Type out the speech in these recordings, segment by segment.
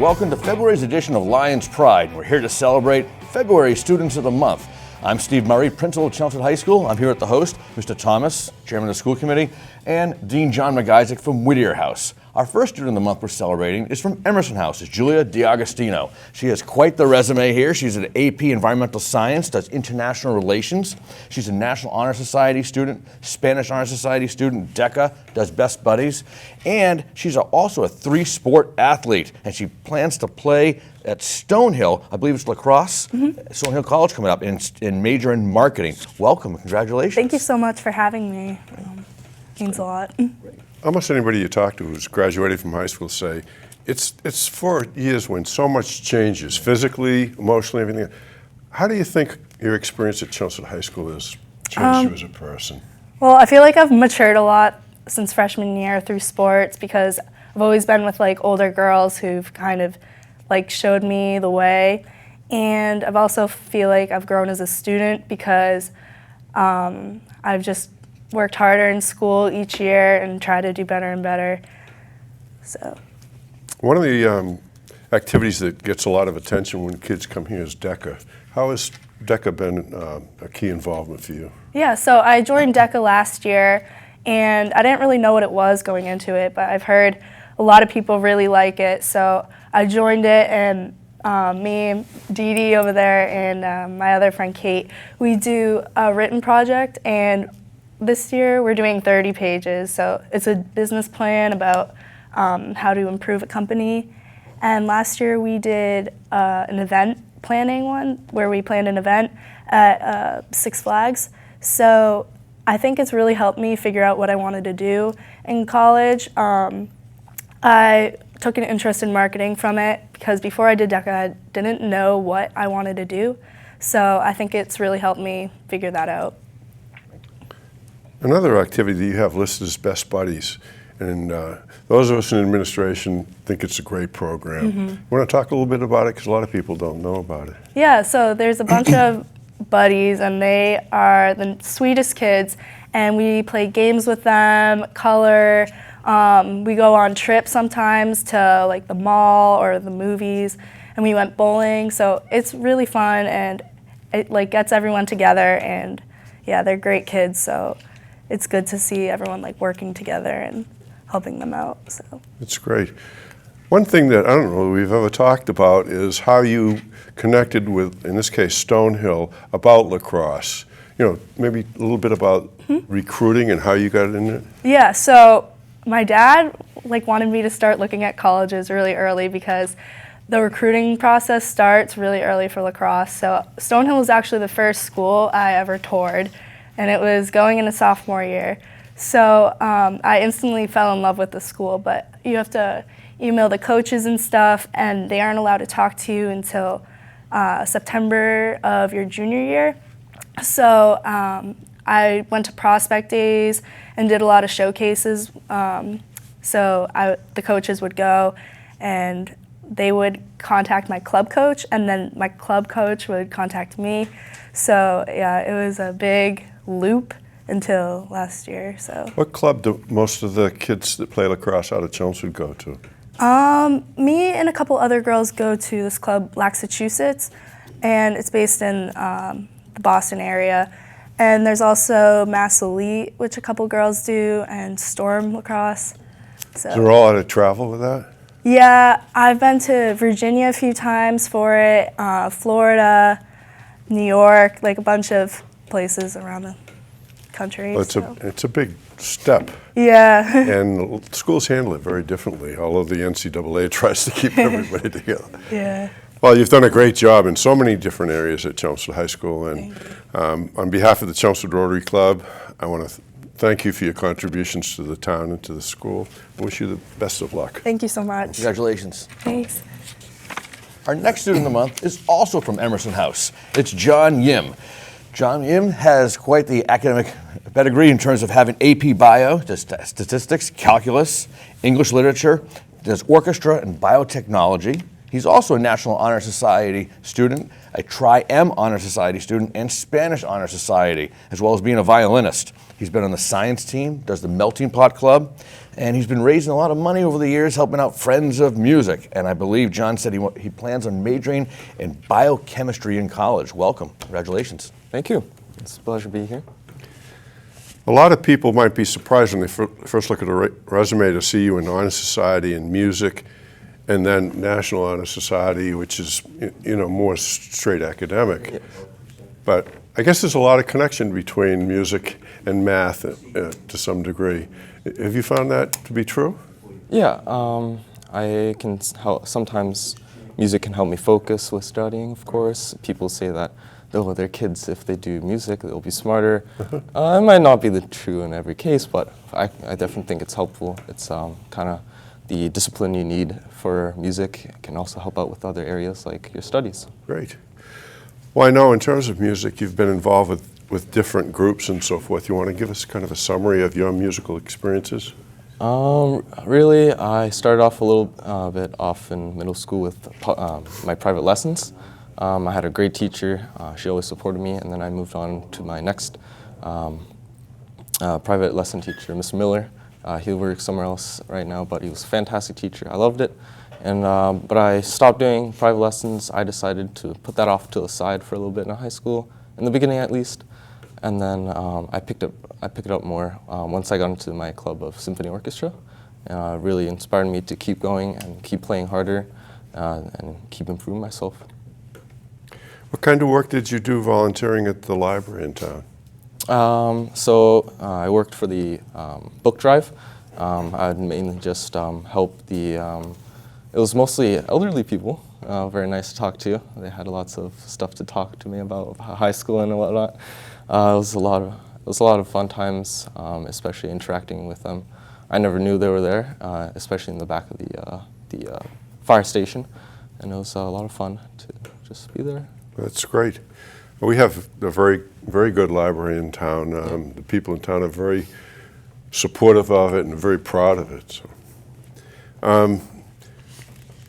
welcome to February's edition of Lions Pride. We're here to celebrate February Students of the Month. I'm Steve Murray, principal of Chelmsford High School. I'm here with the host, Mr. Thomas, chairman of the school committee, and Dean John MacIssac from Whittier House. Our first student of the month we're celebrating is from Emerson House. It's Julia D'Agostino. She has quite the resume here. She's an AP Environmental Science, does international relations. She's a National Honor Society student, Spanish Honor Society student, DECA, does Best Buddies, and she's also a three-sport athlete, and she plans to play at Stonehill, I believe it's lacrosse, Stonehill College coming up, in major in marketing. Welcome, congratulations. Thank you so much for having me. Means a lot. Almost anybody you talk to who's graduated from high school say, it's 4 years when so much changes, physically, emotionally, everything. How do you think your experience at Chelmsford High School has changed you as a person? Well, I feel like I've matured a lot since freshman year through sports because I've always been with like older girls who've kind of like showed me the way. And I've also feel like I've grown as a student because I've just worked harder in school each year and try to do better and better. So, one of the activities that gets a lot of attention when kids come here is DECA. How has DECA been a key involvement for you? Yeah, so I joined DECA last year, and I didn't really know what it was going into it, but I've heard a lot of people really like it, so I joined it, and me, Diti over there, and my other friend Kate, we do a written project, and this year we're doing 30 pages, so it's a business plan about how to improve a company. And last year we did an event planning one where we planned an event at Six Flags. So I think it's really helped me figure out what I wanted to do in college. I took an interest in marketing from it because before I did DECA, I didn't know what I wanted to do. So I think it's really helped me figure that out. Another activity that you have listed is Best Buddies, and those of us in administration think it's a great program. You want to talk a little bit about it because a lot of people don't know about it. Yeah, so there's a bunch of buddies, and they are the sweetest kids, and we play games with them, color. We go on trips sometimes to like the mall or the movies, and we went bowling. So it's really fun, and it like gets everyone together, and yeah, they're great kids. So it's good to see everyone like working together and helping them out. So it's great. One thing that I don't know we've ever talked about is how you connected with, in this case, Stonehill, about lacrosse. You know, maybe a little bit about recruiting and how you got in it. Yeah, so my dad like wanted me to start looking at colleges really early because the recruiting process starts really early for lacrosse. So Stonehill was actually the first school I ever toured, and it was going into sophomore year. So I instantly fell in love with the school, but you have to email the coaches and stuff, and they aren't allowed to talk to you until September of your junior year. So I went to prospect days and did a lot of showcases. The coaches would go, and they would contact my club coach, and then my club coach would contact me. So yeah, it was a big loop until last year. So what club do most of the kids that play lacrosse out of Chelmsford go to? Me and a couple other girls go to this club, Massachusetts, and it's based in the Boston area. And there's also Mass Elite, which a couple girls do, and Storm Lacrosse. So they're all out of travel with that? Yeah, I've been to Virginia a few times for it, Florida, New York, like a bunch of places around the country. Well, it's a big step. Yeah. And schools handle it very differently, although the NCAA tries to keep everybody together. Yeah. Well, you've done a great job in so many different areas at Chelmsford High School, and on behalf of the Chelmsford Rotary Club, I want to thank you for your contributions to the town and to the school. I wish you the best of luck. Thank you so much. Congratulations. Thanks. Our next student of the month is also from Emerson House. It's John Yim. John Yim has quite the academic pedigree in terms of having AP Bio, does statistics, calculus, English literature, does orchestra and biotechnology. He's also a National Honor Society student, a Tri-M Honor Society student, and Spanish Honor Society, as well as being a violinist. He's been on the science team, does the Melting Pot Club, and he's been raising a lot of money over the years helping out Friends of Music. And I believe John said he plans on majoring in biochemistry in college. Welcome. Congratulations. Thank you. It's a pleasure to be here. A lot of people might be surprised when they first look at a resume to see you in Honor Society and music, and then National Honor Society, which is more straight academic. Yeah. But I guess there's a lot of connection between music and math to some degree. Have you found that to be true? Yeah, I can help. Sometimes music can help me focus with studying, of course. People say that, oh, their kids, if they do music, they'll be smarter. It might not be true in every case, but I definitely think it's helpful. It's kind of the discipline you need for music. It can also help out with other areas like your studies. Great. Well, I know in terms of music, you've been involved with different groups and so forth. You want to give us kind of a summary of your musical experiences? Really, I started off a little bit off in middle school with my private lessons. I had a great teacher. She always supported me, and then I moved on to my next private lesson teacher, Mr. Miller. He works somewhere else right now, but he was a fantastic teacher. I loved it. And but I stopped doing private lessons. I decided to put that off to the side for a little bit in high school, in the beginning at least. And then I picked it up more once I got into my club of symphony orchestra. Really inspired me to keep going and keep playing harder and keep improving myself. What kind of work did you do volunteering at the library in town? I worked for the book drive. I would mainly just help the, it was mostly elderly people, very nice to talk to. They had lots of stuff to talk to me about high school and whatnot. It was a lot of fun times, especially interacting with them. I never knew they were there, especially in the back of the fire station, and it was a lot of fun to just be there. That's great. We have a very, very good library in town. The people in town are very supportive of it and very proud of it. So,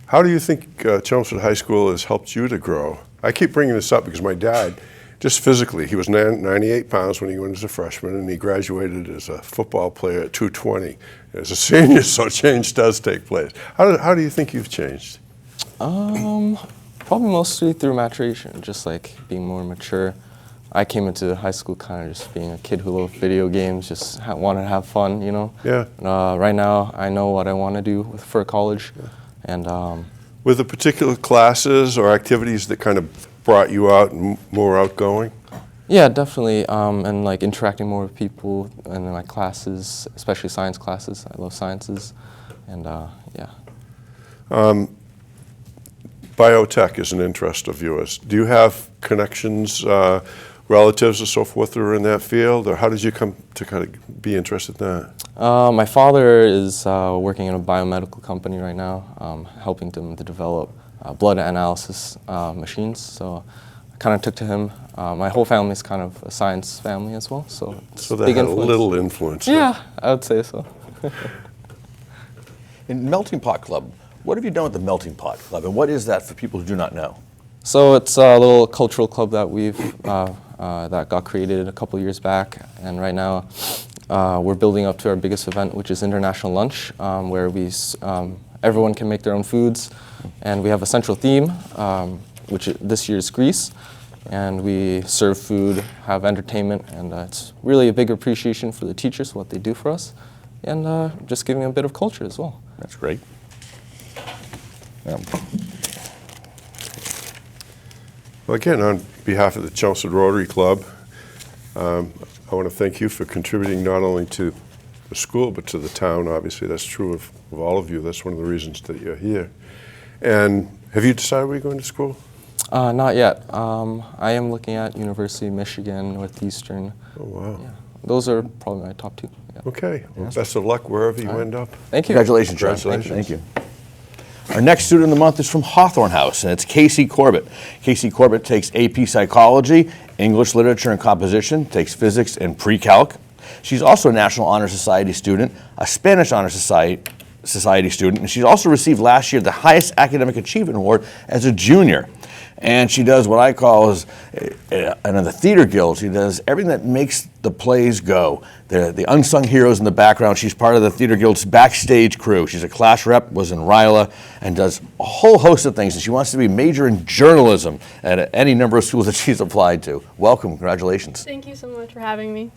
how do you think Chelmsford High School has helped you to grow? I keep bringing this up because my dad, just physically, he was 98 pounds when he went as a freshman, and he graduated as a football player at 220. As a senior, so change does take place. How do you think you've changed? Probably mostly through maturation, just like being more mature. I came into high school kind of just being a kid who loved video games, just wanted to have fun, you know? Yeah. Right now, I know what I want to do for college. Yeah. And were there particular classes or activities that kind of brought you out and more outgoing? Yeah, definitely. And like interacting more with people in my classes, especially science classes. I love sciences. And yeah. Biotech is an interest of yours. Do you have connections, relatives or so forth that are in that field, or how did you come to kind of be interested in that? My father is working in a biomedical company right now, helping them to develop blood analysis machines. So I kind of took to him. My whole family is kind of a science family as well, so it's so that big had influence. A little influence. Yeah, I would say so. In Melting Pot Club, what have you done with the Melting Pot Club, and what is that for people who do not know? So it's a little cultural club that that got created a couple years back, and right now we're building up to our biggest event, which is International Lunch, where everyone can make their own foods, and we have a central theme, which this year is Greece, and we serve food, have entertainment, and it's really a big appreciation for the teachers, what they do for us, and just giving a bit of culture as well. That's great. Well, again, on behalf of the Chelmsford Rotary Club, I want to thank you for contributing not only to the school, but to the town. Obviously, that's true of all of you. That's one of the reasons that you're here. And have you decided where you're going to school? Not yet. I am looking at University of Michigan, Northeastern. Oh, wow. Yeah. Those are probably my top two. Yeah. Okay. Well, best of luck wherever you end up. Thank you. Congratulations, John. Congratulations. Thank you. Our next student of the month is from Hawthorne House, and it's Kacey Corbett. Kacey Corbett takes AP Psychology, English Literature and Composition, takes Physics and Pre-Calc. She's also a National Honor Society student, a Spanish Honor Society Society student, and she's also received last year the highest academic achievement award as a junior. And she does what I call is, in the theater guild, she does everything that makes the plays go. The unsung heroes in the background. She's part of the theater guild's backstage crew. She's a class rep, was in RILA, and does a whole host of things. And she wants to be major in journalism at any number of schools that she's applied to. Welcome, congratulations. Thank you so much for having me.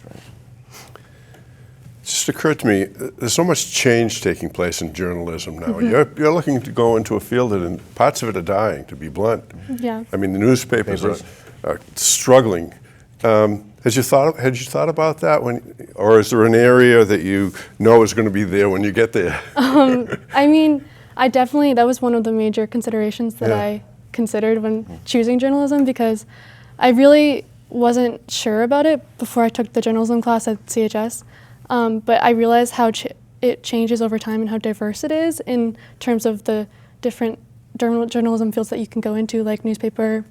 It just occurred to me, there's so much change taking place in journalism now. You're looking to go into a field that parts of it are dying, to be blunt. Yeah. I mean, the newspapers are struggling. Had you thought about that or is there an area that you know is going to be there when you get there? I mean, that was one of the major considerations that I considered when choosing journalism, because I really wasn't sure about it before I took the journalism class at CHS. But I realized how it changes over time and how diverse it is in terms of the different journalism fields that you can go into, like newspaper,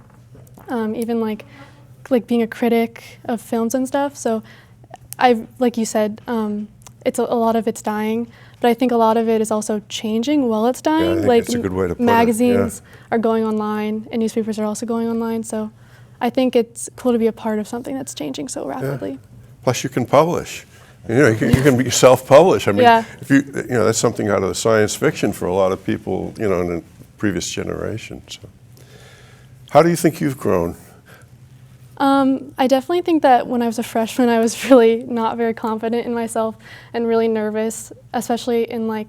even like being a critic of films and stuff. So like you said, a lot of it's dying, but I think a lot of it is also changing while it's dying. Yeah, I think like that's a good way to put it. magazines are going online and newspapers are also going online. So I think it's cool to be a part of something that's changing so rapidly. Yeah. Plus you can publish. You can be self-published. I mean, if that's something out of the science fiction for a lot of people, in the previous generation. So, how do you think you've grown? I definitely think that when I was a freshman, I was really not very confident in myself and really nervous, especially in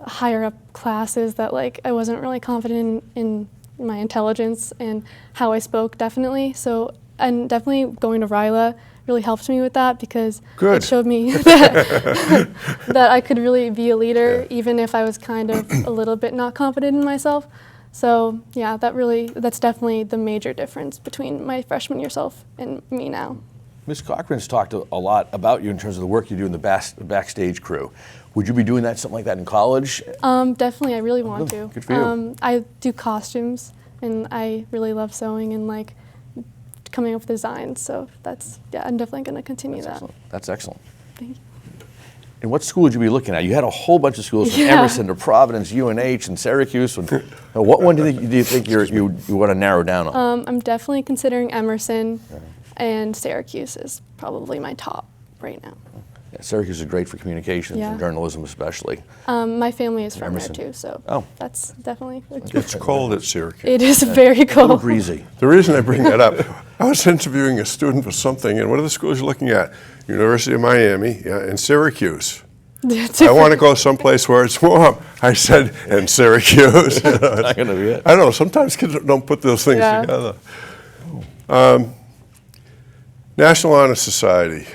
higher up classes that I wasn't really confident in my intelligence and how I spoke, definitely. So, and definitely going to RILA really helped me with that, because it showed me that I could really be a leader even if I was kind of a little bit not confident in myself. So yeah, that's definitely the major difference between my freshman year self and me now. Ms. Cochran's talked a lot about you in terms of the work you do in the backstage crew. Would you be doing something like that in college? Definitely, I really want to. Good for you. I do costumes, and I really love sewing and coming up with designs. So I'm definitely going to continue that. Excellent. That's excellent. Thank you. And what school would you be looking at? You had a whole bunch of schools, from Emerson to Providence, UNH, and Syracuse. What one do you think you want to narrow down on? I'm definitely considering Emerson, and Syracuse is probably my top right now. Yeah, Syracuse is great for communications and journalism especially. My family is from Emerson. there too, so that's definitely It's cold at Syracuse. It is very cold. A little breezy. The reason I bring that up, I was interviewing a student for something, and what are the schools you're looking at? University of Miami, and Syracuse. I want to go someplace where it's warm. I said, and Syracuse. Not going to be it. I don't know, sometimes kids don't put those things together. National Honor Society.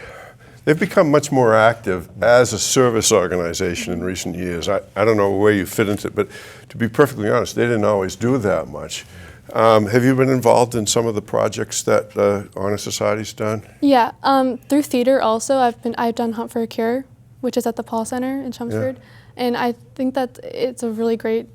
They've become much more active as a service organization in recent years. I don't know where you fit into it, but to be perfectly honest, they didn't always do that much. Have you been involved in some of the projects that Honor Society's done? Yeah, through theater also. I've done Hunt for a Cure, which is at the Paul Center in Chelmsford, and I think that it's a really great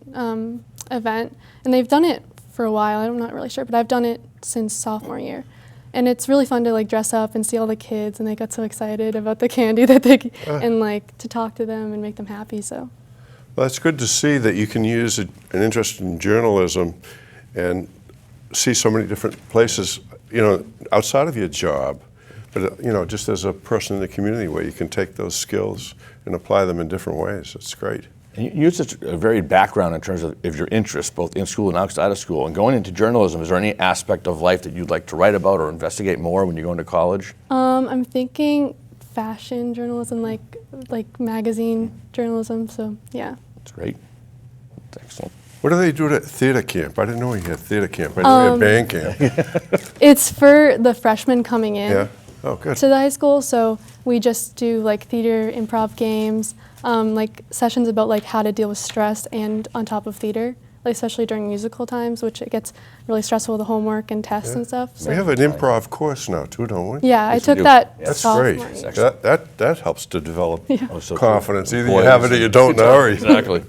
event. And they've done it for a while. I'm not really sure, but I've done it since sophomore year. And it's really fun to dress up and see all the kids, and they got so excited about the candy that they and to talk to them and make them happy. So, well, it's good to see that you can use an interest in journalism and see so many different places, outside of your job, but just as a person in the community where you can take those skills and apply them in different ways. It's great. And you have such a varied background in terms of your interests, both in school and outside of school. And going into journalism, is there any aspect of life that you'd like to write about or investigate more when you go into college? I'm thinking fashion journalism, like magazine journalism. So yeah. That's great. That's excellent. What do they do at theater camp? I didn't know you had theater camp. I know you had band camp. It's for the freshmen coming in. Yeah. Oh, good. To the high school, so we just do theater improv games, sessions about how to deal with stress and on top of theater, especially during musical times, which it gets really stressful with the homework and tests and stuff. So. We have an improv course now too, don't we? Yeah, I took that That's sophomore great. year. That helps to develop So confidence. cool. Either you have it or you don't know. Exactly.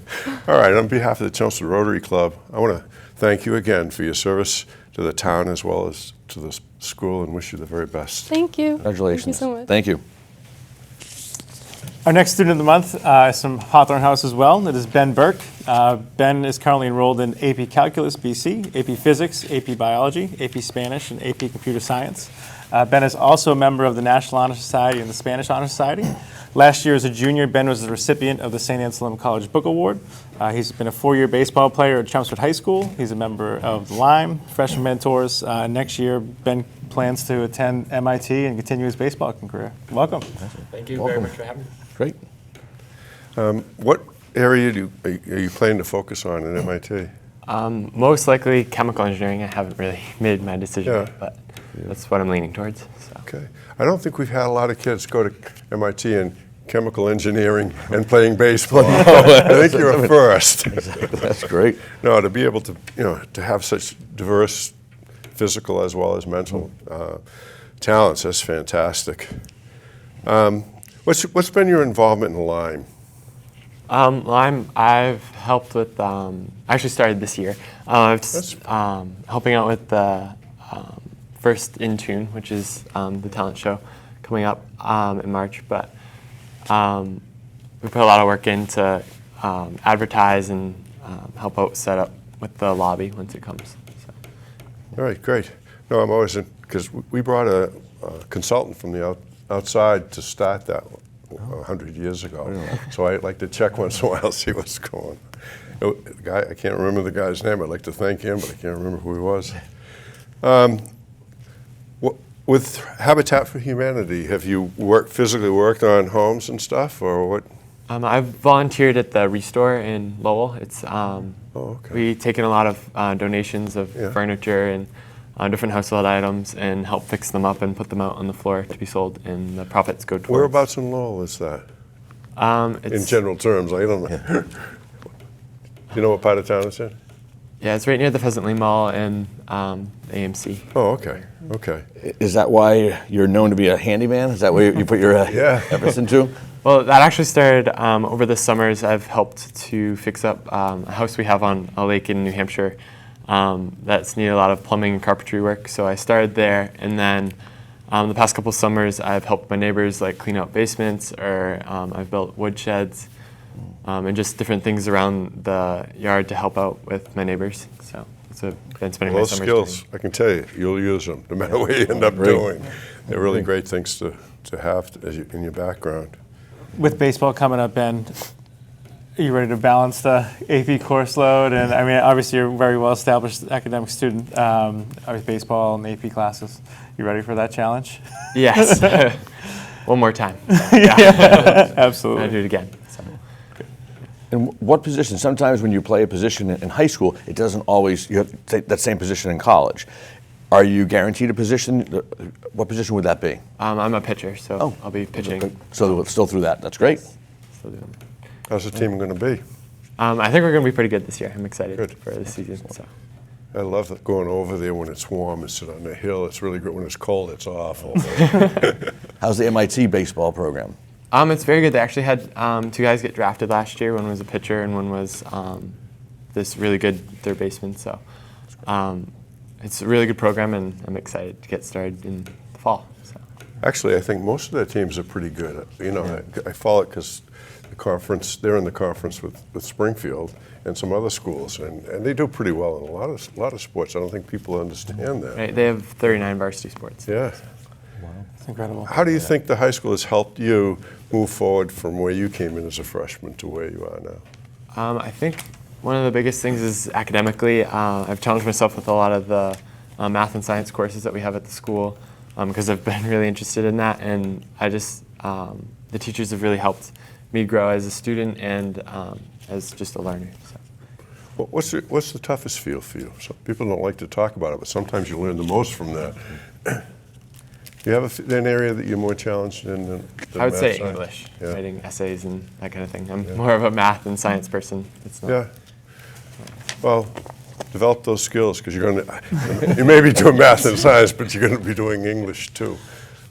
All right, on behalf of the Chelmsford Rotary Club, I want to thank you again for your service to the town as well as to the school, and wish you the very best. Thank you. Congratulations. Thank you so much. Thank you. Our next student of the month is from Hawthorne House as well. It is Ben Burke. Ben is currently enrolled in AP Calculus BC, AP Physics, AP Biology, AP Spanish, and AP Computer Science. Ben is also a member of the National Honor Society and the Spanish Honor Society. Last year as a junior, Ben was the recipient of the St. Anselm College Book Award. He's been a 4-year baseball player at Chelmsford High School. He's a member of the Lyme, Freshman Mentors. Next year, Ben plans to attend MIT and continue his baseball career. Welcome. Thank you very much for having me. Great. What area are you planning to focus on at MIT? Most likely chemical engineering. I haven't really made my decision Yeah. yet, but that's what I'm leaning towards. So. Okay. I don't think we've had a lot of kids go to MIT in chemical engineering and playing baseball. I think you're a first. That's great. No, to be able to, to have such diverse physical as well as mental talents, that's fantastic. What's been your involvement in Lyme? Lyme, I've helped with, I actually started this year. I've helping out with the first In Tune, which is the talent show coming up in March. But we put a lot of work in to advertise and help out set up with the lobby once it comes. So. All right, great. No, I'm always because we brought a consultant from the outside to start that 100 years ago. So I like to check once in a while, see what's going on. The guy, I can't remember the guy's name. I'd like to thank him, but I can't remember who he was. With Habitat for Humanity, have you physically worked on homes and stuff, or what? I've volunteered at the Restore in Lowell. It's we've taken a lot of donations of furniture and different household items and help fix them up and put them out on the floor to be sold, and the profits go towards. Whereabouts in Lowell is that? In general terms, I don't know. Do you know what part of town it's in? Yeah, it's right near the Pheasant Lane Mall and AMC. Oh, okay, okay. Is that why you're known to be a handyman? Is that where you put your efforts into? Well, that actually started over the summers. I've helped to fix up a house we have on a lake in New Hampshire that's needed a lot of plumbing and carpentry work. So I started there, and then the past couple summers I've helped my neighbors like clean out basements, or I've built wood sheds, and just different things around the yard to help out with my neighbors. So I've been spending my Those summers skills, doing. I can tell you, you'll use them no matter what you end up doing. They're really great things to have in your background. With baseball coming up, Ben, are you ready to balance the AP course load? And I mean, obviously you're a very well-established academic student with baseball and AP classes. You ready for that challenge? Yes. One more time. Absolutely. I'll do it again. So. And what position? Sometimes when you play a position in high school, it doesn't always, you have to take that same position in college. Are you guaranteed a position? What position would that be? I'm a pitcher, so I'll be pitching. So still through that. That's great. Still doing that. How's the team going to be? I think we're going to be pretty good this year. I'm excited Good. for this season. So. I love going over there when it's warm and sit on the hill. It's really good. When it's cold, it's awful. How's the MIT baseball program? It's very good. They actually had 2 guys get drafted last year. One was a pitcher and one was this really good third baseman. So it's a really good program, and I'm excited to get started in the fall. So. Actually, I think most of their teams are pretty good. I follow it because they're in the conference with Springfield and some other schools, and they do pretty well in a lot of sports. I don't think people understand that. Right, they have 39 varsity sports. Yeah. It's incredible. How do you think the high school has helped you move forward from where you came in as a freshman to where you are now? I think one of the biggest things is academically. I've challenged myself with a lot of the math and science courses that we have at the school because I've been really interested in that, and the teachers have really helped me grow as a student and as just a learner. So. What's the toughest field for you? Some people don't like to talk about it, but sometimes you learn the most from that. Do you have an area that you're more challenged in than I would math, say science? English, Yeah. writing essays and that kind of thing. I'm more of a math and science person. It's not. Yeah. Well, develop those skills because you may be doing math and science, but you're going to be doing English too.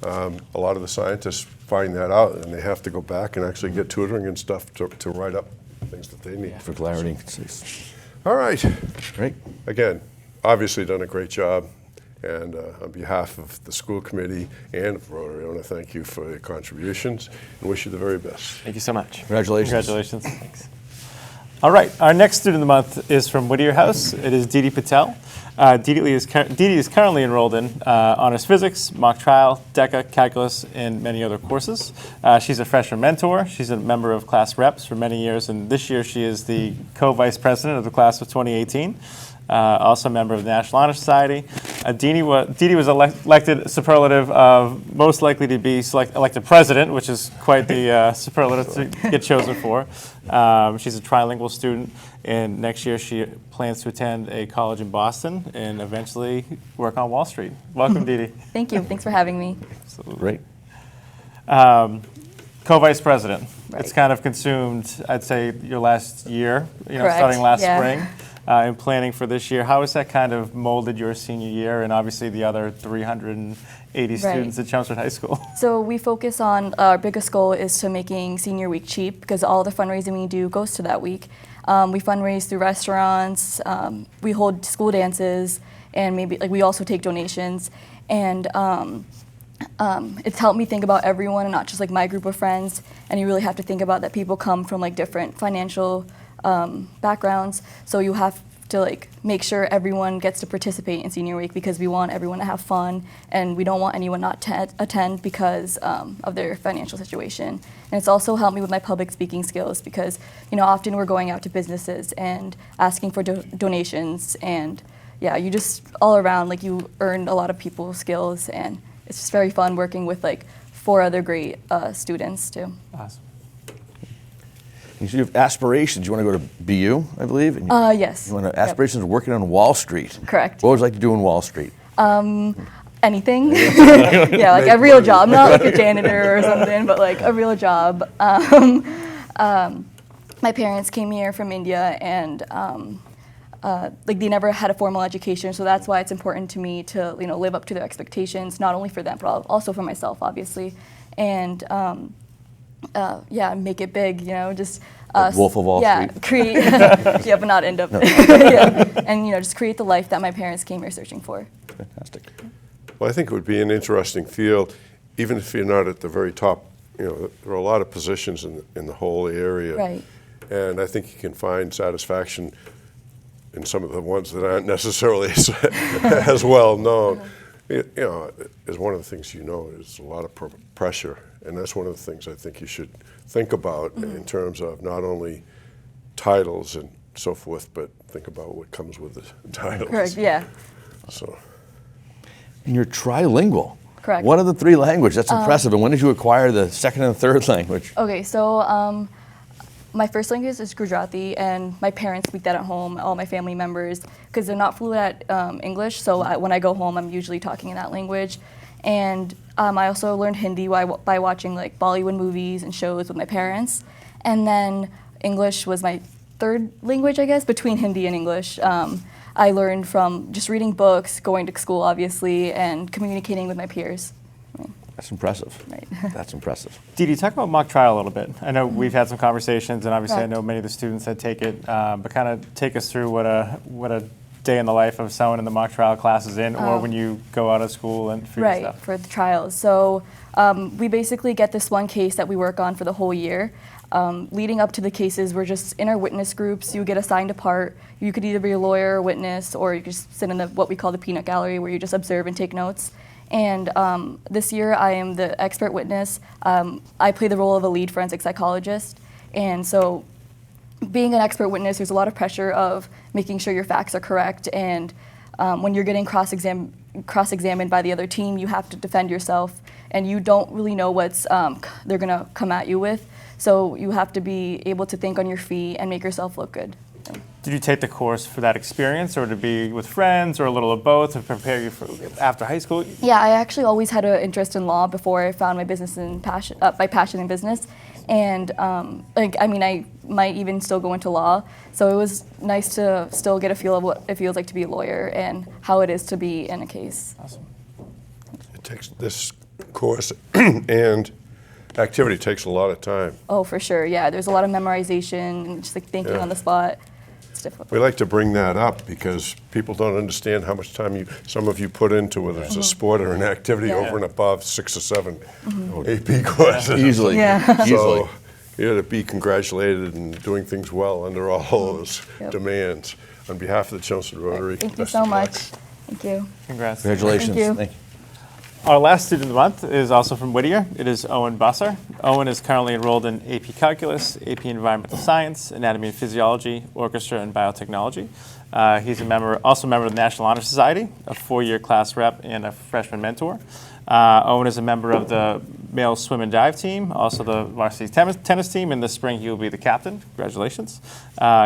A lot of the scientists find that out, and they have to go back and actually get tutoring and stuff to write up things that they need. For clarity. All right. Great. Again, obviously done a great job. And on behalf of the school committee and of Rotary, I want to thank you for your contributions and wish you the very best. Thank you so much. Congratulations. Congratulations. Thanks. All right, our next student of the month is from Whittier House. It is Diti Patel. Diti is currently enrolled in honors physics, mock trial, DECA, calculus, and many other courses. She's a freshman mentor. She's a member of class reps for many years, and this year she is the co-vice president of the class of 2018. Also a member of the National Honor Society. Diti was elected superlative of most likely to be elected president, which is quite the superlative to get chosen for. She's a trilingual student, and next year she plans to attend a college in Boston and eventually work on Wall Street. Welcome, Diti. Thank you. Thanks for having me. Great. Co-vice president. Right. It's kind of consumed, I'd say, your last year, Correct. starting last Yeah. spring. In planning for this year. How has that kind of molded your senior year and obviously the other 380 students at Chelmsford High School? So we focus on our biggest goal is to making senior week cheap because all the fundraising we do goes to that week. We fundraise through restaurants, we hold school dances, and maybe we also take donations. And it's helped me think about everyone and not just my group of friends. And you really have to think about that people come from different financial backgrounds, so you have to make sure everyone gets to participate in senior week because we want everyone to have fun and we don't want anyone not to attend because of their financial situation. And it's also helped me with my public speaking skills because often we're going out to businesses and asking for donations, and you just all around you earn a lot of people skills, and it's just very fun working with 4 other great students too. Awesome. You have aspirations. You want to go to BU, I believe? And Yes. You want to aspirations of working on Wall Street. Correct. What would you like to do in Wall Street? Anything. Yeah, a real job, not a janitor or something, but a real job. My parents came here from India, and they never had a formal education, so that's why it's important to me to live up to their expectations, not only for them but also for myself, obviously, and make it big, just Wolf of Wall Street. Create, but not end up, and just create the life that my parents came here searching for. Fantastic. Well, I think it would be an interesting field, even if you're not at the very top. There are a lot of positions in the whole area. Right. And I think you can find satisfaction in some of the ones that aren't necessarily as well known. As one of the things there's a lot of pressure, and that's one of the things I think you should think about in terms of not only titles and so forth, but think about what comes with the titles. Correct, yeah. So. And you're trilingual. Correct. One of the 3 languages. That's impressive. And when did you acquire the second and third language? Okay, so my first language is Gujarati, and my parents speak that at home, all my family members, because they're not fluent at English, so when I go home, I'm usually talking in that language. And I also learned Hindi by watching Bollywood movies and shows with my parents. And then English was my 3rd language, I guess, between Hindi and English. I learned from just reading books, going to school, obviously, and communicating with my peers. That's impressive. Right. That's impressive. Diti, talk about mock trial a little bit. I know we've had some conversations, and obviously Correct. I know many of the students that take it, but kind of take us through what a day in the life of someone in the mock trial class is in, or when you go out of school and for your Right, stuff. for the trials. So we basically get this one case that we work on for the whole year. Leading up to the cases, we're just in our witness groups. You get assigned a part. You could either be a lawyer or witness, or you just sit in what we call the peanut gallery, where you just observe and take notes. And this year, I am the expert witness. I play the role of a lead forensic psychologist. And so being an expert witness, there's a lot of pressure of making sure your facts are correct. And when you're getting cross-examined by the other team, you have to defend yourself. And you don't really know what's they're going to come at you with. So you have to be able to think on your feet and make yourself look good. Did you take the course for that experience, or to be with friends, or a little of both, to prepare you for after high school? Yeah, I actually always had an interest in law before I found my passion in business, and I might even still go into law. So it was nice to still get a feel of what it feels like to be a lawyer and how it is to be in a case. Awesome. It takes this course and activity takes a lot of time. Oh, for sure. Yeah, there's a lot of memorization and just thinking on the spot. it's difficult. We like to bring that up because people don't understand how much time some of you put into whether it's a sport or an activity over and above 6 or 7 AP courses. Easily. Yeah. Easily. So you're to be congratulated and doing things well under all those demands. On behalf of the Chelmsford Rotary, Thank you best so of luck. much. Thank you. Congrats. Congratulations. Thank you. Our last student of the month is also from Whittier. It is Owen Busser. Owen is currently enrolled in AP Calculus, AP Environmental Science, Anatomy and Physiology, Orchestra, and Biotechnology. He's also a member of the National Honor Society, a 4-year class rep, and a freshman mentor. Owen is a member of the male swim and dive team, also the varsity tennis team. In the spring, he will be the captain. Congratulations.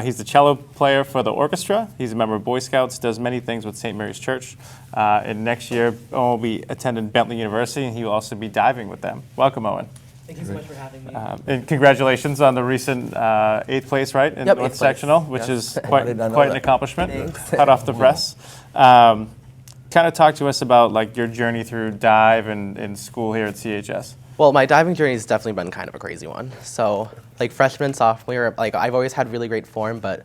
He's the cello player for the orchestra. He's a member of Boy Scouts, does many things with St. Mary's Church. And next year, Owen will be attending Bentley University, and he will also be diving with them. Welcome, Owen. Thank you so much for having me. And congratulations on the recent 8th place, right, in Yep, North 8th place. Sectional, which is quite did not know an that. accomplishment. Thanks. Hot off the press. Kind of talk to us about like your journey through dive and in school here at CHS. Well, my diving journey has definitely been kind of a crazy one. So, like freshman, sophomore year, like I've always had really great form, but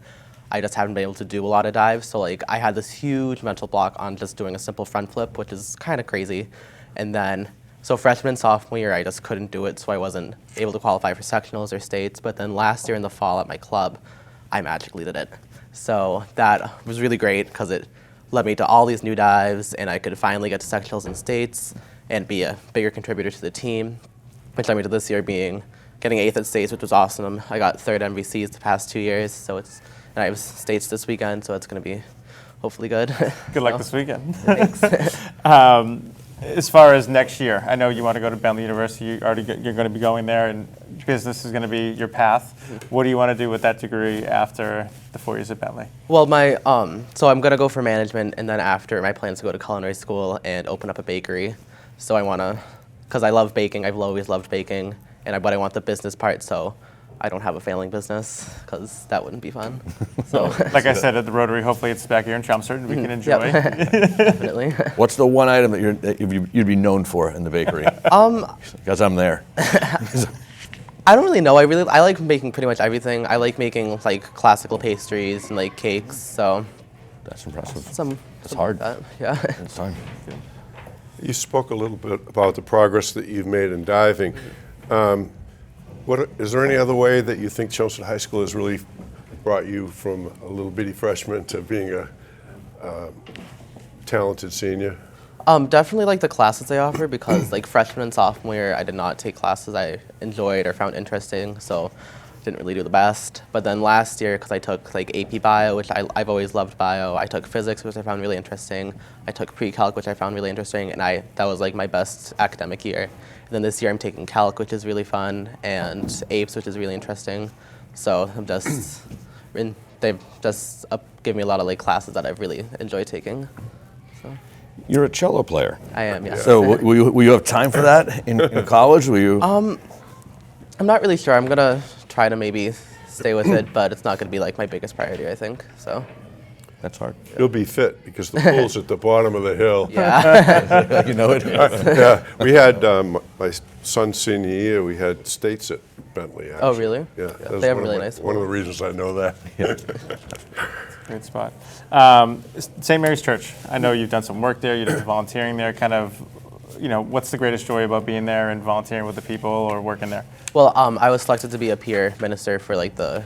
I just haven't been able to do a lot of dives. So, like I had this huge mental block on just doing a simple front flip, which is kind of crazy. And then, so freshman, sophomore year, I just couldn't do it, so I wasn't able to qualify for sectionals or states. But then last year in the fall at my club, I magically did it. So that was really great because it led me to all these new dives, and I could finally get to sectionals and states and be a bigger contributor to the team, which led me to this year getting 8th at states, which was awesome. I got 3rd MVCs the past 2 years, and I have states this weekend, so it's going to be hopefully good. Good luck this weekend. Thanks. As far as next year, I know you want to go to Bentley University. You're going to be going there, and business is going to be your path. What do you want to do with that degree after the 4 years at Bentley? Well, so I'm gonna go for management, and then after my plan is to go to culinary school and open up a bakery. So I wanna, cause I love baking. I've always loved baking, but I want the business part, so I don't have a failing business, cause that wouldn't be fun. So Like I said at the Rotary, hopefully it's back here in Chelmsford and we can enjoy. definitely. What's the one item that you'd be known for in the bakery? Because I'm there. I don't really know. I like making pretty much everything. I like making like classical pastries and like cakes. So That's impressive. it's hard. Yeah. It's time. You spoke a little bit about the progress that you've made in diving. Is there any other way that you think Chelmsford High School has really brought you from a little bitty freshman to being a talented senior? Definitely like the classes they offer, because like freshman and sophomore year, I did not take classes I enjoyed or found interesting, so didn't really do the best. But then last year, because I took like AP Bio, which I've always loved bio, I took physics, which I found really interesting. I took pre-calc, which I found really interesting, and that was like my best academic year. And then this year I'm taking calc, which is really fun, and APES, which is really interesting. So they've just given me a lot of like classes that I've really enjoyed taking. You're a cello player. I am, yeah. So will you have time for that in college? Will you? I'm not really sure. I'm gonna try to maybe stay with it, but it's not gonna be like my biggest priority, I think. So. That's hard. You'll be fit because the pool's at the bottom of the hill. Yeah. You know it. Yeah, we had my son's senior year. We had states at Bentley. Actually. Oh, really? Yeah, that was They have one of really my- nice One of the reasons I know that. Great spot. St. Mary's Church, I know you've done some work there, you did some volunteering there, kind of, what's the greatest joy about being there and volunteering with the people or working there? Well, I was selected to be a peer minister for like the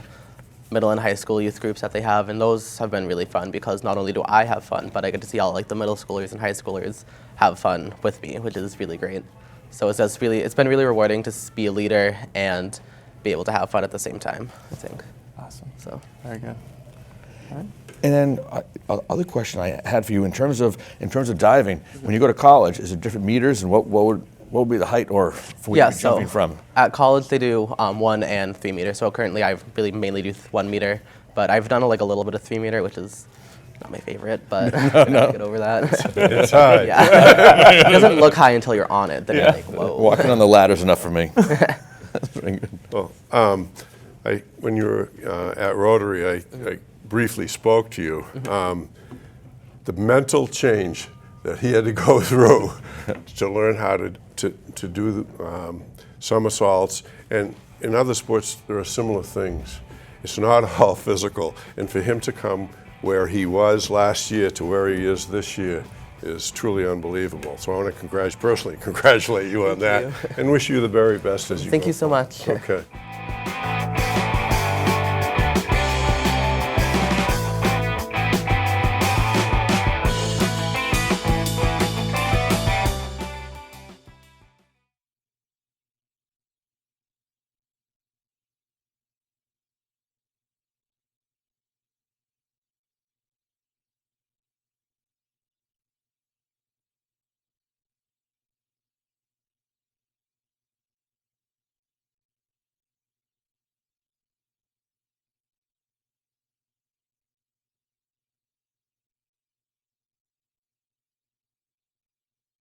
middle and high school youth groups that they have, and those have been really fun because not only do I have fun, but I get to see all like the middle schoolers and high schoolers have fun with me, which is really great. So it's been really rewarding to be a leader and be able to have fun at the same time, I think. Awesome. So. Very good. All right. And then other question I had for you in terms of diving, when you go to college, is it different meters, and what would be the height or from where you're jumping from? At college they do 1 and 3 meters. So currently I really mainly do 1 meter, but I've done a little bit of 3 meter, which is not my favorite, but I get over that. It's high. Yeah. It doesn't look high until you're on it. Then you're like, whoa. Walking on the ladder is enough for me. That's pretty good. Well, when you were at Rotary, I briefly spoke to you. The mental change that he had to go through to learn how to do somersaults, and in other sports there are similar things. It's not all physical. And for him to come where he was last year to where he is this year is truly unbelievable. So I want to personally congratulate you on that and wish you the very best as you go. Thank you so much. Okay.